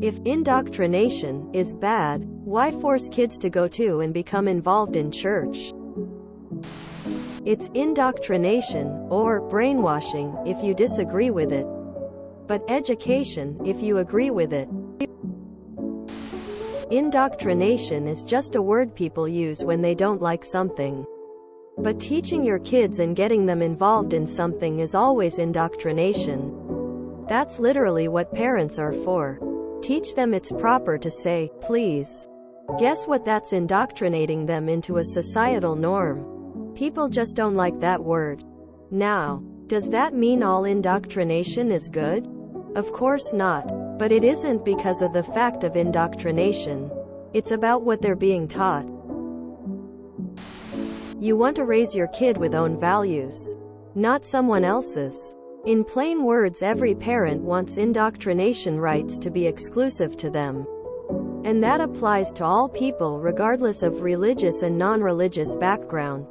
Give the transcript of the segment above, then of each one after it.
If indoctrination is bad, why force kids to go to and become involved in church? It's indoctrination, or brainwashing, if you disagree with it. But education, if you agree with it. Indoctrination is just a word people use when they don't like something. But teaching your kids and getting them involved in something is always indoctrination. That's literally what parents are for. Teach them it's proper to say, please. Guess what? That's indoctrinating them into a societal norm. People just don't like that word. Now, does that mean all indoctrination is good? Of course not. But it isn't because of the fact of indoctrination. It's about what they're being taught. You want to raise your kid with own values, not someone else's. In plain words, every parent wants indoctrination rights to be exclusive to them. And that applies to all people regardless of religious and non-religious background.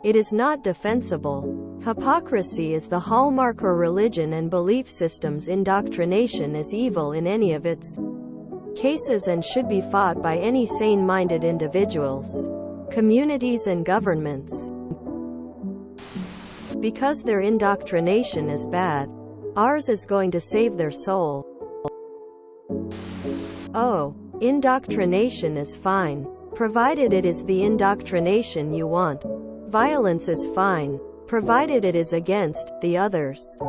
It is not defensible. Hypocrisy is the hallmark of religion and belief systems. Indoctrination is evil in any of its cases and should be fought by any sane-minded individuals, communities and governments. Because their indoctrination is bad, ours is going to save their soul. Oh, indoctrination is fine, provided it is the indoctrination you want. Violence is fine, provided it is against the others.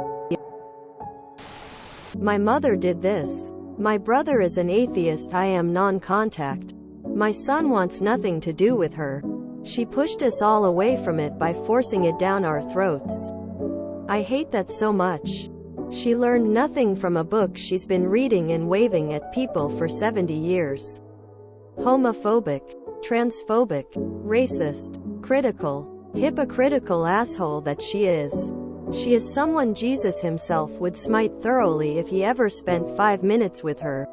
My mother did this. My brother is an atheist. I am non-contact. My son wants nothing to do with her. She pushed us all away from it by forcing it down our throats. I hate that so much. She learned nothing from a book she's been reading and waving at people for 70 years. Homophobic, transphobic, racist, critical, hypocritical asshole that she is. She is someone Jesus himself would smite thoroughly if he ever spent 5 minutes with her.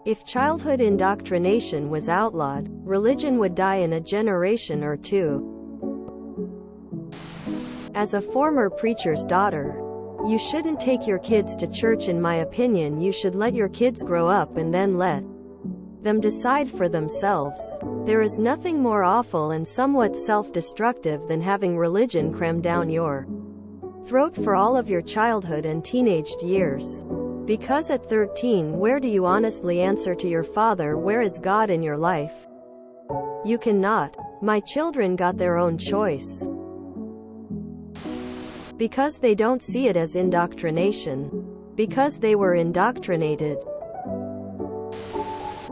If childhood indoctrination was outlawed, religion would die in a generation or two. As a former preacher's daughter, you shouldn't take your kids to church. In my opinion, you should let your kids grow up and then let them decide for themselves. There is nothing more awful and somewhat self-destructive than having religion crammed down your throat for all of your childhood and teenage years. Because at 13, where do you honestly answer to your father? Where is God in your life? You cannot. My children got their own choice. Because they don't see it as indoctrination. Because they were indoctrinated.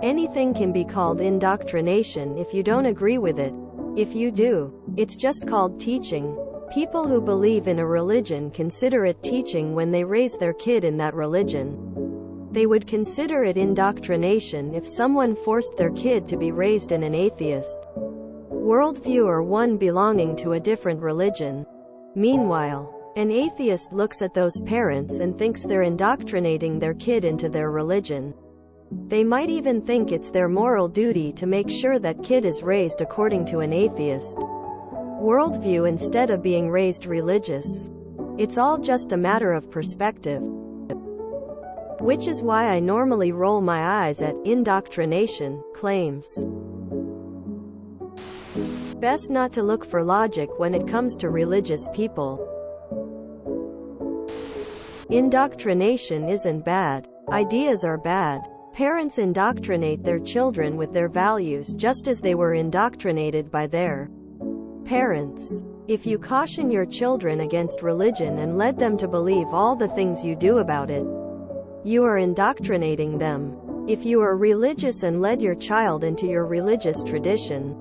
Anything can be called indoctrination if you don't agree with it. If you do, it's just called teaching. People who believe in a religion consider it teaching when they raise their kid in that religion. They would consider it indoctrination if someone forced their kid to be raised in an atheist worldview or one belonging to a different religion. Meanwhile, an atheist looks at those parents and thinks they're indoctrinating their kid into their religion. They might even think it's their moral duty to make sure that kid is raised according to an atheist worldview instead of being raised religious. It's all just a matter of perspective. Which is why I normally roll my eyes at indoctrination claims. Best not to look for logic when it comes to religious people. Indoctrination isn't bad. Ideas are bad. Parents indoctrinate their children with their values just as they were indoctrinated by their parents. If you caution your children against religion and led them to believe all the things you do about it, you are indoctrinating them. If you are religious and led your child into your religious tradition,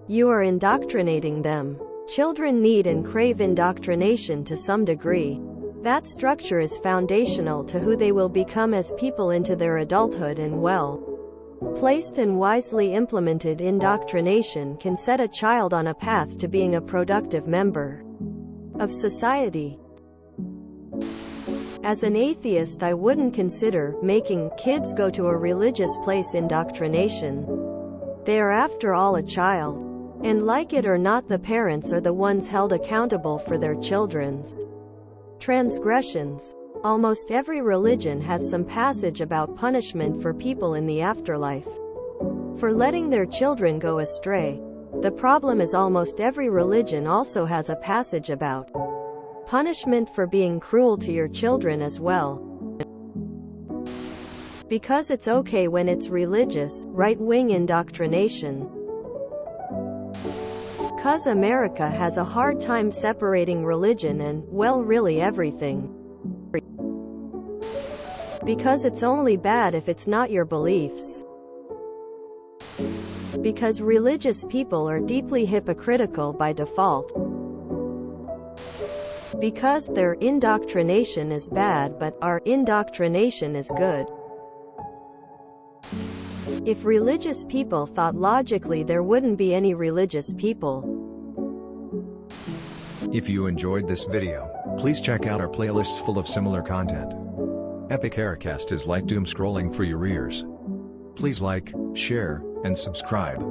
you are indoctrinating them. Children need and crave indoctrination to some degree. That structure is foundational to who they will become as people into their adulthood, and well-placed and wisely implemented indoctrination can set a child on a path to being a productive member of society. As an atheist, I wouldn't consider making kids go to a religious place indoctrination. They are after all a child. And like it or not, the parents are the ones held accountable for their children's Transgressions. Almost every religion has some passage about punishment for people in the afterlife for letting their children go astray. The problem is almost every religion also has a passage about punishment for being cruel to your children as well. Because it's okay when it's religious, right-wing indoctrination. Cause America has a hard time separating religion and, well, really everything. Because it's only bad if it's not your beliefs. Because religious people are deeply hypocritical by default. Because their indoctrination is bad but our indoctrination is good. If religious people thought logically, there wouldn't be any religious people. If you enjoyed this video, please check out our playlists full of similar content. Epic Heracast is like doom scrolling for your ears. Please like, share, and subscribe.